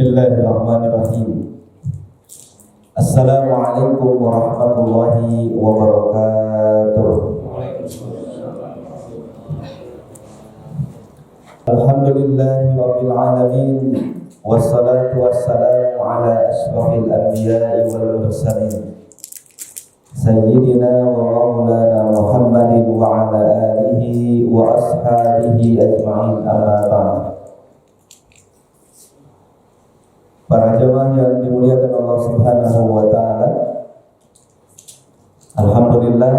Bismillahirrahmanirrahim. Assalamualaikum warahmatullahi wabarakatuh. Alhamdulillahi rabbil alamin. Wassalatu wassalamu ala asyrafil anbiya'i wal mursalin Sayyidina wa maulana Muhammadin wa ala alihi wa ashabihi ajma'in, amma ba'd. Para jemaah yang dimuliakan Allah Subhanahu wa taala, alhamdulillah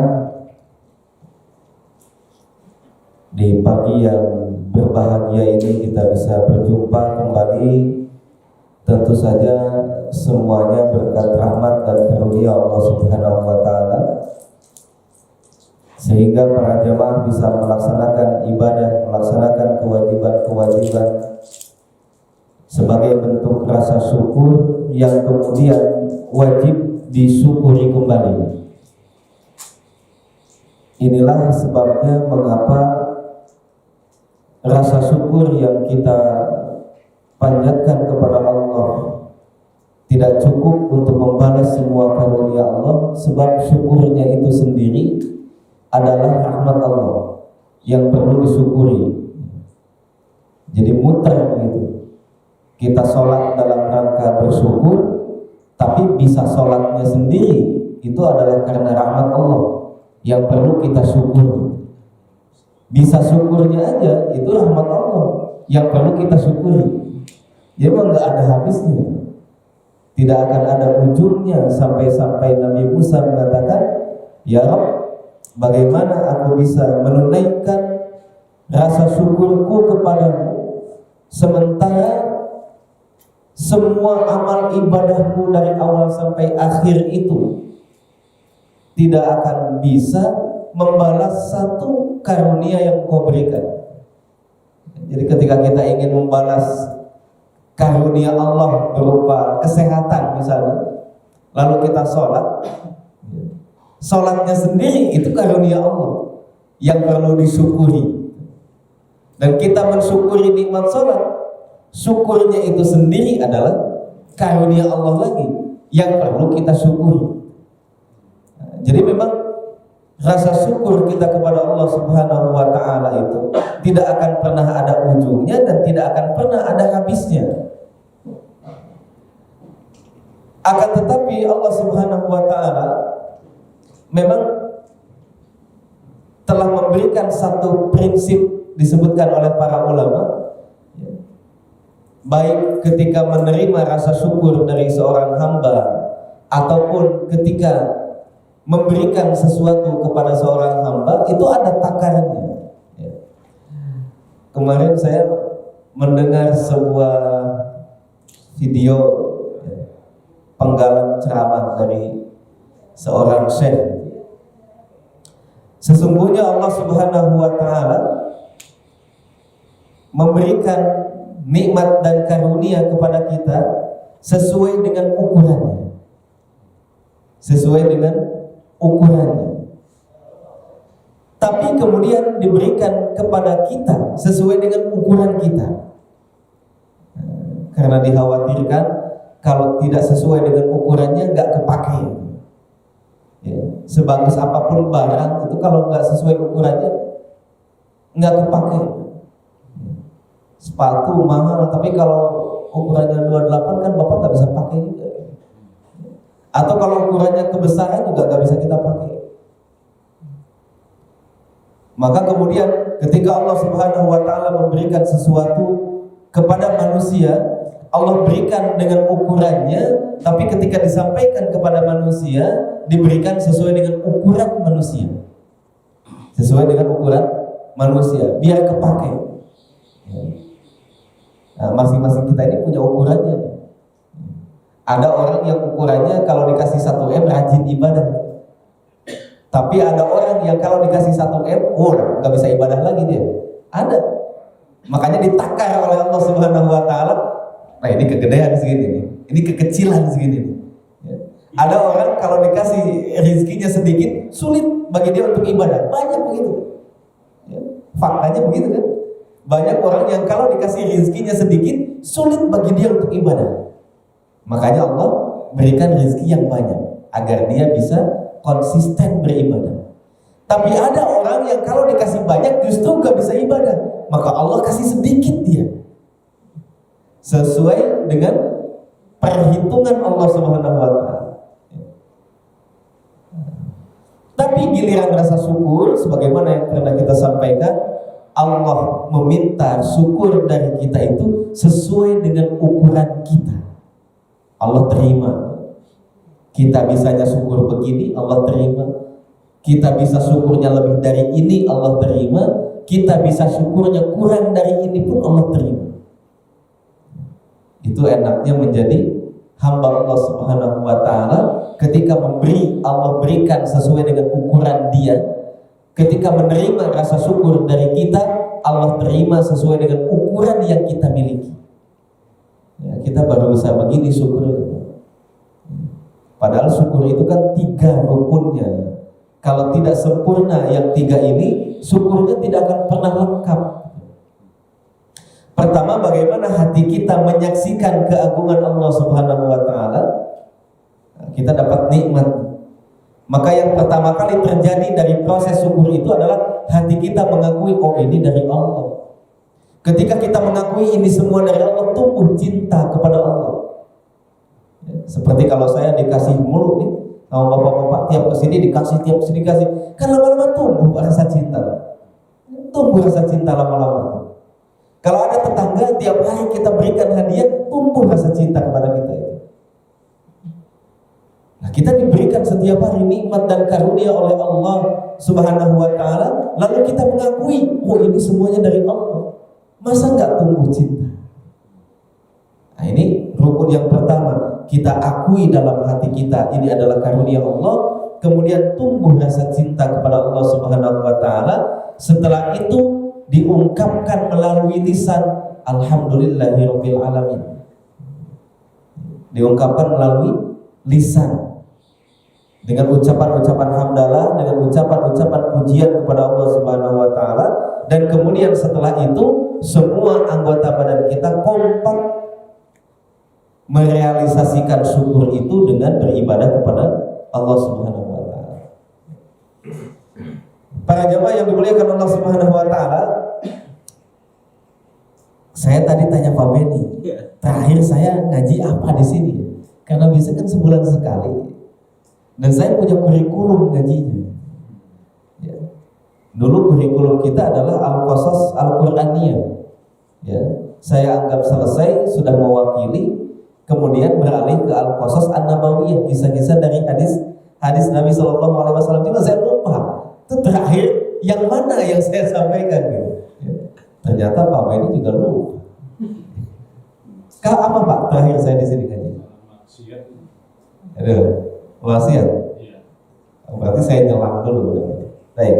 di pagi yang berbahagia ini kita bisa berjumpa kembali. Tentu saja semuanya berkat rahmat dan karunia Allah Subhanahu wa taala, sehingga para jemaah bisa melaksanakan ibadah, melaksanakan kewajiban-kewajiban sebagai bentuk rasa syukur yang kemudian wajib disyukuri kembali. Inilah sebabnya mengapa rasa syukur yang kita panjatkan kepada Allah tidak cukup untuk membalas semua karunia Allah, sebab syukurnya itu sendiri adalah rahmat Allah yang perlu disyukuri. Jadi muter gitu. Kita sholat dalam rangka bersyukur, tapi bisa sholatnya sendiri itu adalah karena rahmat Allah yang perlu kita syukuri. Bisa syukurnya aja itu rahmat Allah yang perlu kita syukuri. Jadi memang nggak ada habisnya, tidak akan ada ujungnya sampai Nabi Musa mengatakan, "Ya Rabb, bagaimana aku bisa menunaikan rasa syukurku kepadamu sementara semua amal ibadahku dari awal sampai akhir itu tidak akan bisa membalas satu karunia yang Kau berikan." Jadi ketika kita ingin membalas karunia Allah berupa kesehatan misalnya, lalu kita sholatnya sendiri itu karunia Allah yang perlu disyukuri, dan kita mensyukuri nikmat sholat, syukurnya itu sendiri adalah karunia Allah lagi yang perlu kita syukuri. Jadi memang rasa syukur kita kepada Allah Subhanahu wa taala itu tidak akan pernah ada ujungnya dan tidak akan pernah ada habisnya. Akan tetapi Allah Subhanahu wa taala memang telah memberikan satu prinsip, disebutkan oleh para ulama, baik ketika menerima rasa syukur dari seorang hamba ataupun ketika memberikan sesuatu kepada seorang hamba, itu ada takarannya. Kemarin saya mendengar sebuah video penggalan ceramah dari seorang syekh. Sesungguhnya Allah Subhanahu wa taala memberikan nikmat dan karunia kepada kita sesuai dengan ukurannya. Sesuai dengan ukurannya. Tapi kemudian diberikan kepada kita sesuai dengan ukuran kita. Karena dikhawatirkan kalau tidak sesuai dengan ukurannya nggak kepake. Ya, sebagus apapun barang itu kalau nggak sesuai ukurannya nggak kepake. Sepatu mahal, tapi kalau ukurannya 28 kan Bapak nggak bisa pakai juga. Atau kalau ukurannya kebesaran juga nggak bisa kita pakai. Maka kemudian ketika Allah Subhanahu wa taala memberikan sesuatu kepada manusia, Allah berikan dengan ukurannya, tapi ketika disampaikan kepada manusia diberikan sesuai dengan ukuran manusia. Sesuai dengan ukuran manusia, biar kepake. Nah, masing-masing kita ini punya ukurannya. Ada orang yang ukurannya kalau dikasih 1 M rajin ibadah. Tapi ada orang yang kalau dikasih 1 M, nggak bisa ibadah lagi dia. Ada. Makanya ditakar oleh Allah Subhanahu wa taala. Nah, ini kegedean segini nih. Ini kekecilan segini nih. Ada orang kalau dikasih rezekinya sedikit, sulit bagi dia untuk ibadah. Banyak begitu. Faktanya begitu kan? Banyak orang yang kalau dikasih rezekinya sedikit, sulit bagi dia untuk ibadah. Makanya Allah berikan rezeki yang banyak agar dia bisa konsisten beribadah. Tapi ada orang yang kalau dikasih banyak justru gak bisa ibadah, maka Allah kasih sedikit dia, sesuai dengan perhitungan Allah Subhanahu wa Ta'ala. Tapi giliran rasa syukur, sebagaimana yang pernah kita sampaikan, Allah meminta syukur dari kita itu sesuai dengan ukuran kita. Allah terima. Kita bisanya syukur begini, Allah terima. Kita bisa syukurnya lebih dari ini, Allah terima. Kita bisa syukurnya kurang dari ini pun Allah terima. Itu enaknya menjadi hamba Allah Subhanahu wa Ta'ala. Ketika memberi, Allah berikan sesuai dengan ukuran dia. Ketika menerima rasa syukur dari kita, Allah terima sesuai dengan ukuran yang kita miliki. Ya, kita baru bisa begini syukur. Padahal syukur itu kan 3 rukunnya. Kalau tidak sempurna yang 3 ini, syukurnya tidak akan pernah lengkap. Pertama, bagaimana hati kita menyaksikan keagungan Allah Subhanahu wa Ta'ala. Kita dapat nikmat. Maka yang pertama kali terjadi dari proses syukur itu adalah hati kita mengakui, oh ini dari Allah. Ketika kita mengakui ini semua dari Allah, tumbuh cinta kepada Allah. Seperti kalau saya dikasih mulu nih sama bapak-bapak, tiap kesini dikasih, tiap kesini dikasih, kan lama-lama tumbuh rasa cinta. Tumbuh rasa cinta lama-lama. Kalau ada tetangga, tiap hari kita berikan hadiah, tumbuh rasa cinta kepada kita itu. Nah, kita diberikan setiap hari nikmat dan karunia oleh Allah Subhanahu wa Ta'ala, lalu kita mengakui, oh ini semuanya dari Allah. Masa nggak tumbuh cinta? Nah, ini rukun yang pertama, kita akui dalam hati kita ini adalah karunia Allah, kemudian tumbuh rasa cinta kepada Allah Subhanahu wa Ta'ala. Setelah itu diungkapkan melalui lisan, alhamdulillahirabbil alamin. Diungkapkan melalui lisan dengan ucapan-ucapan hamdalah, dengan ucapan-ucapan pujian kepada Allah Subhanahu wa Ta'ala. Dan kemudian setelah itu semua anggota badan kita kompak merealisasikan syukur itu dengan beribadah kepada Allah Subhanahu wa Ta'ala. Para jemaah yang dimuliakan Allah Subhanahu wa Ta'ala, saya tadi tanya Pak Benny, terakhir saya ngaji apa di sini? Karena biasanya kan sebulan sekali. Dan saya punya kurikulum ngajinya. Ya. Dulu kurikulum kita adalah Al-Qasas Al-Quraniyah. Ya. Saya anggap selesai, sudah mewakili, kemudian beralih ke Al-Qasas An-Nabawiyah, kisah-kisah dari hadis Nabi SAW. Cuma saya lupa, itu terakhir yang mana yang saya sampaikan gitu. Ya. Ternyata Pak Benny juga lupa. Kau apa Pak terakhir saya di sini ngaji? Aduh, wasiat. Berarti saya nyelang dulu. Baik.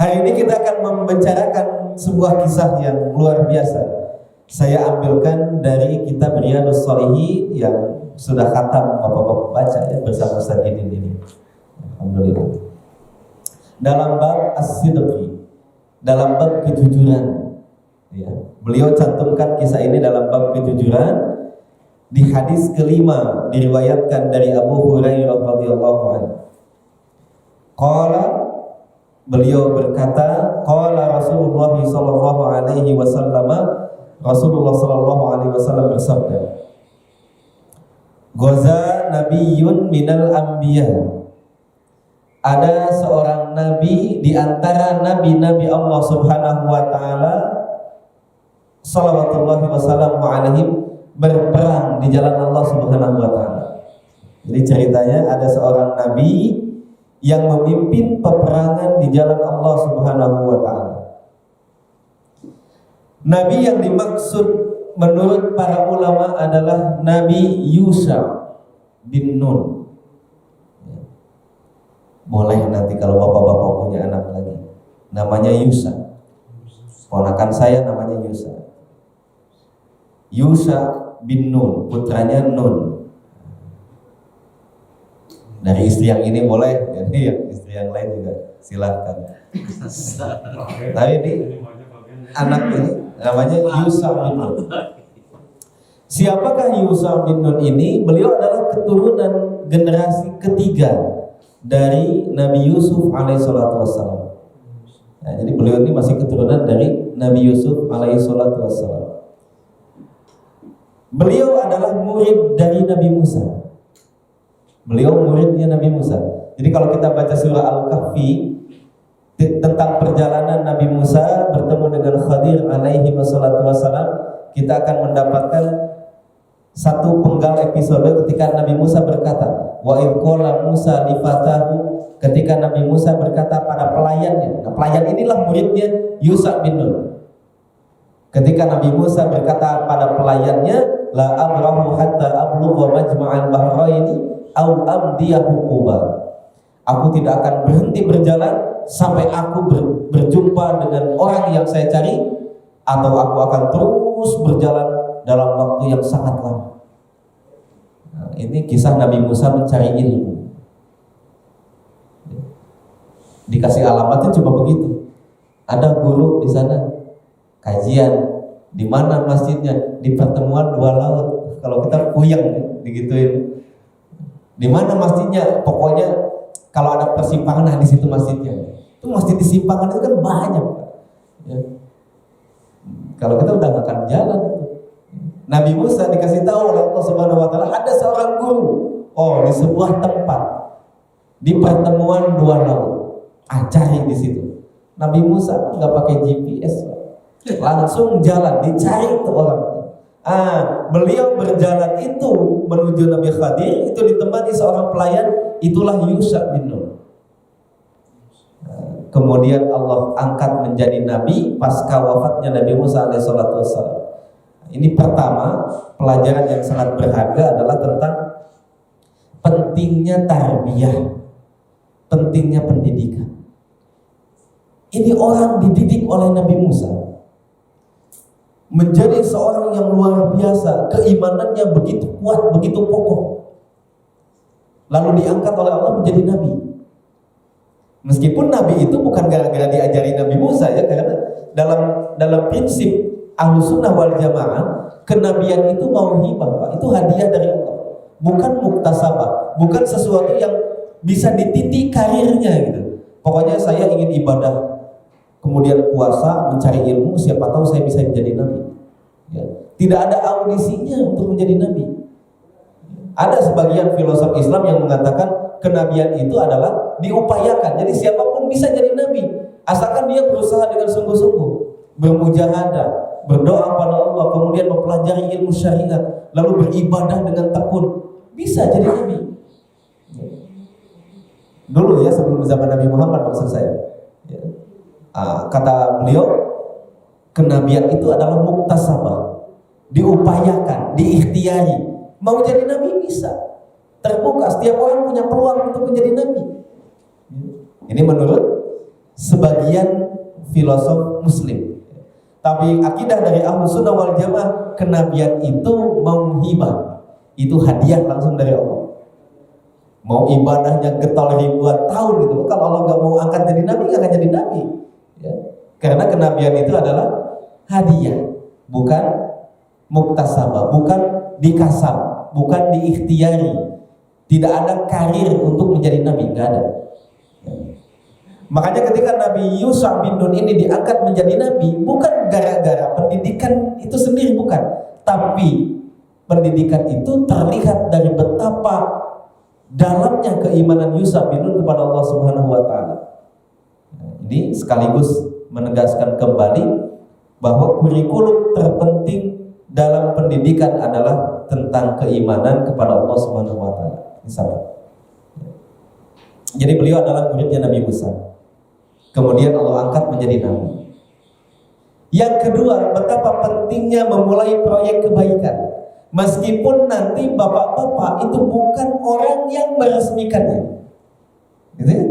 Hari ini kita akan membicarakan sebuah kisah yang luar biasa. Saya ambilkan dari kitab Riyadhus Shalihin yang sudah khatam bapak-bapak baca ya bersama Ustaz ini. Alhamdulillah. Dalam bab as-sidqi, dalam bab kejujuran. Ya. Beliau cantumkan kisah ini dalam bab kejujuran. Di hadis kelima diriwayatkan dari Abu Hurairah radhiyallahu anhu. Qala, beliau berkata, qala Rasulullah sallallahu alaihi wasallam, Rasulullah sallallahu alaihi wasallam bersabda, Ghaza nabiyyun minal anbiya. Ada seorang nabi di antara nabi-nabi Allah Subhanahu wa Ta'ala, salawatullahi wasallam alaihim, berperang di jalan Allah Subhanahu wa Ta'ala. Jadi ceritanya ada seorang nabi yang memimpin peperangan di jalan Allah Subhanahu wa Ta'ala. Nabi yang dimaksud menurut para ulama adalah Nabi Yusha bin Nun. Boleh nanti kalau bapak-bapak punya anak lagi, namanya Yusha. Ponakan saya namanya Yusha. Yusha bin Nun, putranya Nun. Dari istri yang ini boleh, jadi yang istri yang lain juga silakan. Tapi ini anaknya namanya Yusha bin Nun. Siapakah Yusha bin Nun ini? Beliau adalah keturunan generasi ketiga dari Nabi Yusuf alaihissalatu wassalam. Nah, jadi beliau ini masih keturunan dari Nabi Yusuf alaihissalatu wassalam. Beliau adalah murid dari Nabi Musa. Beliau muridnya Nabi Musa. Jadi kalau kita baca surah Al-Kahfi tentang perjalanan Nabi Musa bertemu dengan Khadir alaihi wassalatu wassalam, kita akan mendapatkan satu penggal episode ketika Nabi Musa berkata, wa idh qala Musa li fatahu, ketika Nabi Musa berkata pada pelayannya. Nah, pelayan inilah muridnya Yusha bin Nun. Ketika Nabi Musa berkata pada pelayannya, la abrahu hatta ablugha majma'al bahraini aw amdiya huquba. Aku tidak akan berhenti berjalan sampai aku berjumpa dengan orang yang saya cari, atau aku akan terus berjalan dalam waktu yang sangat lama. Nah, ini kisah Nabi Musa mencari ilmu. Dikasih alamatnya cuma begitu. Ada guru di sana, kajian. Di mana masjidnya? Di pertemuan dua laut. Kalau kita puyeng digituin. Di mana masjidnya? Pokoknya kalau ada persimpangan, nah di situ masjidnya. Itu masjid di simpangan itu kan banyak. Ya. Kalau kita udah nggak akan jalan itu. Nabi Musa dikasih tahu oleh Allah Subhanahu Wa Taala ada seorang guru. Oh, di sebuah tempat di pertemuan dua laut. Cari di situ. Nabi Musa nggak pakai GPS, langsung jalan dicari itu orang. Beliau berjalan itu menuju Nabi Khadir itu ditemani seorang pelayan, itulah Yusha bin Nun. Kemudian Allah angkat menjadi nabi pasca wafatnya Nabi Musa alaihissalatu wassalam. Ini pertama, pelajaran yang sangat berharga adalah tentang pentingnya tarbiyah, pentingnya pendidikan. Ini orang dididik oleh Nabi Musa menjadi seorang yang luar biasa, keimanannya begitu kuat, begitu kokoh. Lalu diangkat oleh Allah menjadi nabi. Meskipun nabi itu bukan gara-gara diajari Nabi Musa ya, karena dalam prinsip Ahlussunnah wal Jamaah, kenabian itu mauhibah, Pak. Itu hadiah dari Allah, bukan muktasabah, bukan sesuatu yang bisa dititik karirnya gitu. Pokoknya saya ingin ibadah, kemudian puasa, mencari ilmu, siapa tahu saya bisa menjadi nabi. Ya. Tidak ada audisinya untuk menjadi nabi. Ada sebagian filosof Islam yang mengatakan kenabian itu adalah diupayakan. Jadi siapapun bisa jadi nabi, asalkan dia berusaha dengan sungguh-sungguh, bermujahadah, berdoa pada Allah, kemudian mempelajari ilmu syariat, lalu beribadah dengan tekun, bisa jadi nabi. Dulu ya, sebelum zaman Nabi Muhammad maksud saya. Ya. Kata beliau, kenabian itu adalah muktasabah, diupayakan, diikhtiari. Mau jadi nabi bisa, terbuka, setiap orang punya peluang untuk menjadi nabi. Ini menurut sebagian filosof muslim. Tapi akidah dari Ahlussunnah wal Jamaah, kenabian itu mauhibah, itu hadiah langsung dari Allah. Mau ibadahnya getol ribuan tahun gitu, kalau Allah nggak mau angkat jadi nabi, nggak akan jadi nabi. Ya. Karena kenabian itu adalah hadiah, bukan muktasabah, bukan dikasab, bukan diikhtiari. Tidak ada karir untuk menjadi nabi, nggak ada. Ya. Makanya ketika Nabi Yusha bin Nun ini diangkat menjadi nabi, bukan gara-gara pendidikan itu sendiri, bukan. Tapi pendidikan itu terlihat dari betapa dalamnya keimanan Yusha bin Nun kepada Allah Subhanahu wa taala. Ini sekaligus menegaskan kembali bahwa kurikulum terpenting dalam pendidikan adalah tentang keimanan kepada Allah Subhanahu wa taala. Jadi beliau adalah muridnya Nabi Musa. Kemudian Allah angkat menjadi nabi. Yang kedua, betapa pentingnya memulai proyek kebaikan. Meskipun nanti bapak-bapak itu bukan orang yang meresmikannya, gitu ya?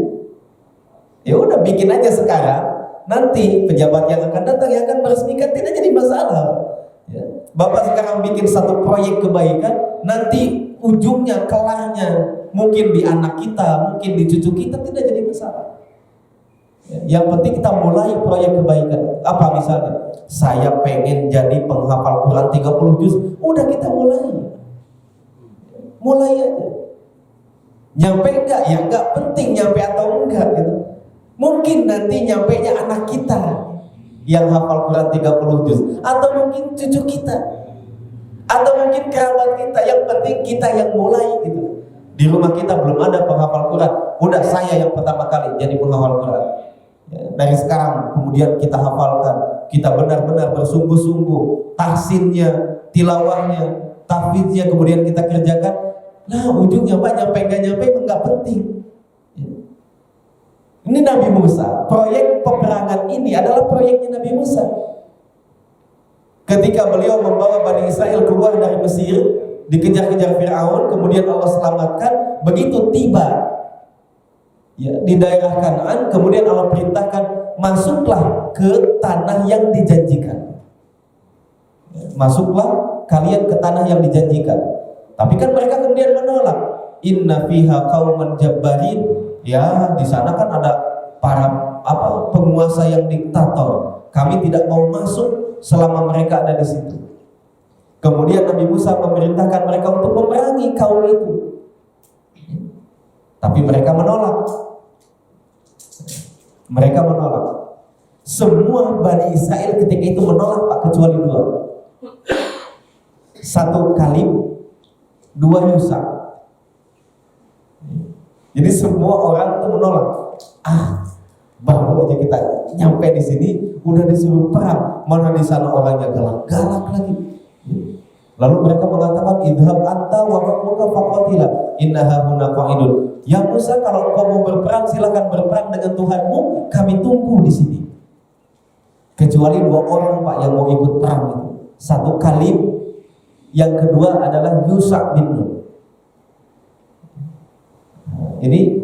Ya udah bikin aja sekarang. Nanti pejabat yang akan datang yang akan meresmikan tidak jadi masalah. Ya. Bapak sekarang bikin satu proyek kebaikan, nanti ujungnya kelarnya mungkin di anak kita, mungkin di cucu kita, tidak jadi masalah. Ya. Yang penting kita mulai proyek kebaikan. Apa misalnya? saya pengen jadi penghafal Quran 30 juz. Udah kita mulai aja. Nyampe enggak? Ya enggak penting nyampe atau enggak gitu. Mungkin nanti nyampe nya anak kita yang hafal Quran 30 juz, atau mungkin cucu kita, atau mungkin kerabat kita. Yang penting kita yang mulai gitu. Di rumah kita belum ada penghafal Quran, udah saya yang pertama kali jadi penghafal Quran. Dari sekarang kemudian kita hafalkan, kita benar-benar bersungguh-sungguh, tahsinnya, tilawahnya, tahfidznya kemudian kita kerjakan. Nah ujungnya Pak nyampe nggak nyampe nggak penting. Ini Nabi Musa, proyek peperangan ini adalah proyeknya Nabi Musa. Ketika beliau membawa Bani Israel keluar dari Mesir, dikejar-kejar Fir'aun, kemudian Allah selamatkan. Begitu tiba di daerah Kanaan, kemudian Allah perintahkan, masuklah ke tanah yang dijanjikan. Masuklah kalian ke tanah yang dijanjikan. Tapi kan mereka kemudian menolak. Inna fiha qauman jabbarin. Ya, di sana kan ada para penguasa yang diktator. Kami tidak mau masuk selama mereka ada di situ. Kemudian Nabi Musa memerintahkan mereka untuk memerangi kaum itu. Tapi mereka menolak. Mereka menolak. Semua Bani Israel ketika itu menolak Pak, kecuali dua. Satu Kalib, dua Yusa. Jadi semua orang itu menolak. Baru aja kita nyampe di sini udah disuruh perang. Mana di sana orangnya galak-galak lagi. Lalu mereka mengatakan, idhab anta wa rabbuka faqatila innaha huna qa'idun. Ya Musa, kalau engkau mau berperang silakan berperang dengan Tuhanmu, kami tunggu di sini. Kecuali dua orang Pak yang mau ikut perang itu. Satu Kalib, yang kedua adalah Yusha bin Nun. Ini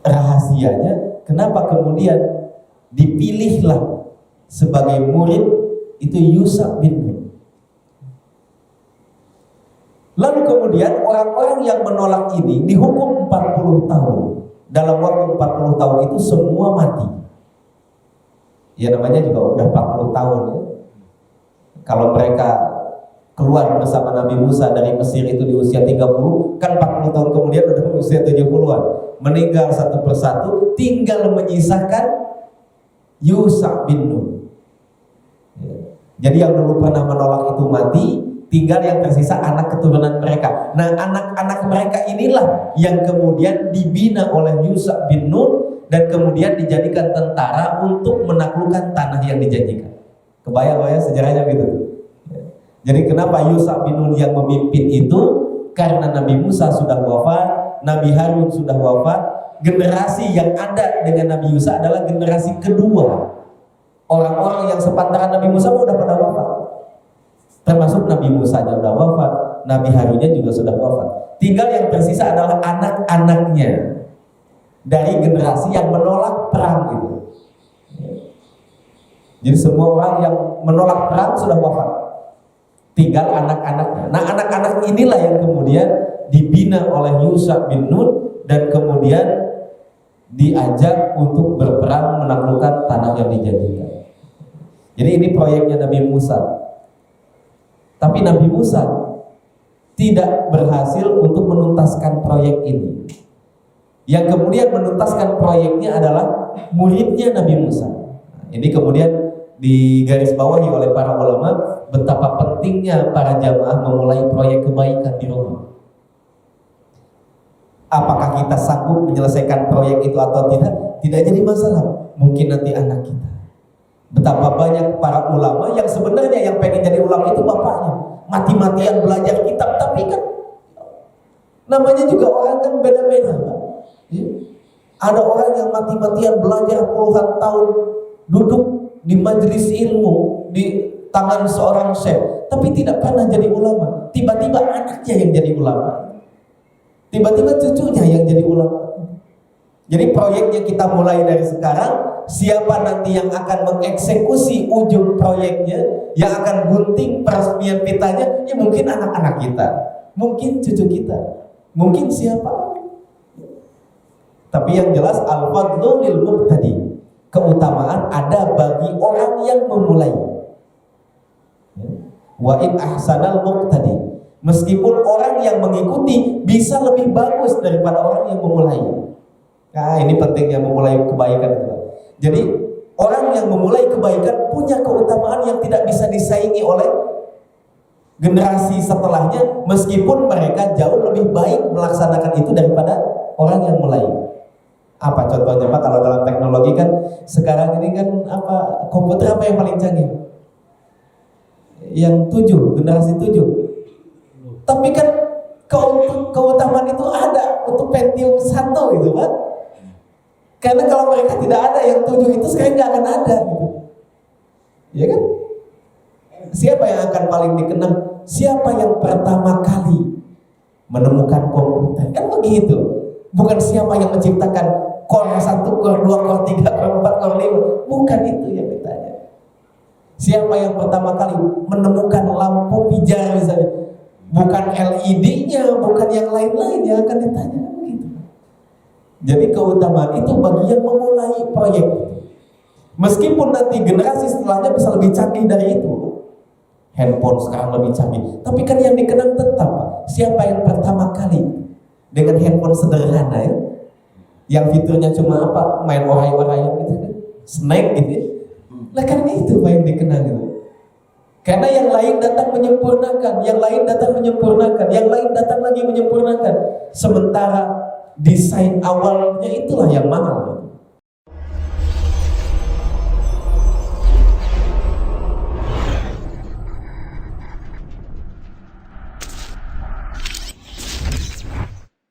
rahasianya kenapa kemudian dipilihlah sebagai murid itu Yusha bin Nun. Lalu kemudian orang-orang yang menolak ini dihukum 40 tahun. Dalam waktu 40 tahun itu semua mati. Ya namanya juga udah 40 tahun ya. Kalau mereka keluar bersama Nabi Musa dari Mesir itu di usia 30, kan 40 tahun kemudian udah usia 70-an. Meninggal satu persatu, tinggal menyisakan Yusha bin Nun. Jadi yang dulu pernah menolak itu mati, tinggal yang tersisa anak keturunan mereka. Nah anak-anak mereka inilah yang kemudian dibina oleh Yusha bin Nun dan kemudian dijadikan tentara untuk menaklukkan tanah yang dijanjikan. Kebayang ya sejarahnya gitu. Jadi kenapa Yusha bin Nun yang memimpin itu? Karena Nabi Musa sudah wafat, Nabi Harun sudah wafat. Generasi yang ada dengan Nabi Yusha adalah generasi kedua. Orang-orang yang sepantaran Nabi Musa sudah pada wafat. Termasuk Nabi Musa nya sudah wafat, Nabi Harunnya juga sudah wafat. Tinggal yang tersisa adalah anak-anaknya dari generasi yang menolak perang itu. Jadi semua orang yang menolak perang sudah wafat. Tinggal anak-anaknya. Nah anak-anak inilah yang kemudian dibina oleh Yusha bin Nun dan kemudian diajak untuk berperang menaklukkan tanah yang dijanjikan. Jadi ini proyeknya Nabi Musa. Tapi Nabi Musa tidak berhasil untuk menuntaskan proyek ini. Yang kemudian menuntaskan proyeknya adalah muridnya Nabi Musa. Ini kemudian digaris bawahi oleh para ulama betapa pentingnya para jamaah memulai proyek kebaikan di rumah. Apakah kita sanggup menyelesaikan proyek itu atau tidak? Tidak jadi masalah. Mungkin nanti anak kita. Betapa banyak para ulama yang sebenarnya yang pengen jadi ulama itu bapaknya. Mati-matian belajar kitab, tapi kan namanya juga orang kan beda-beda. Ya. Ada orang yang mati-matian belajar puluhan tahun, duduk di majelis ilmu di tangan seorang syekh, tapi tidak pernah jadi ulama. Tiba-tiba anaknya yang jadi ulama, tiba-tiba cucunya yang jadi ulama. Jadi proyeknya kita mulai dari sekarang. Siapa nanti yang akan mengeksekusi ujung proyeknya, yang akan gunting peresmian pitanya, ya mungkin anak-anak kita, mungkin cucu kita, mungkin siapa. Tapi yang jelas al-fadlu lil mubtadi. keutamaan ada bagi orang yang memulai. Wa in ahsanal muqtadi, meskipun orang yang mengikuti bisa lebih bagus daripada orang yang memulai. Nah, ini pentingnya memulai kebaikan itu. Jadi orang yang memulai kebaikan punya keutamaan yang tidak bisa disaingi oleh generasi setelahnya, meskipun mereka jauh lebih baik melaksanakan itu daripada orang yang mulai. Apa contohnya Pak? Kalau dalam teknologi kan sekarang ini kan komputer apa yang paling canggih? Yang 7, generasi 7. Tapi kan keutamaan itu ada untuk Pentium 1 gitu Pak. Karena kalau mereka tidak ada yang 7 itu sekarang nggak akan ada gitu. Ya kan? Siapa yang akan paling dikenang? Siapa yang pertama kali menemukan komputer? Kan begitu. Bukan siapa yang menciptakan core 1, core 2, core 3, core 4, core 5. Bukan itu yang ditanya. Siapa yang pertama kali menemukan lampu pijar misalnya? Bukan LED-nya, bukan yang lain-lain yang akan ditanya. Begitu. Jadi keutamaan itu bagi yang memulai proyek. Meskipun nanti generasi setelahnya bisa lebih canggih dari itu. Handphone sekarang lebih canggih, tapi kan yang dikenang tetap siapa yang pertama kali dengan handphone sederhana ya, yang fiturnya cuma main orai-oraian gitu kan, snack gitu ya. Lah kan itu yang dikenang gitu. Karena yang lain datang menyempurnakan, yang lain datang menyempurnakan, yang lain datang lagi menyempurnakan. Sementara desain awalnya itulah yang mahal.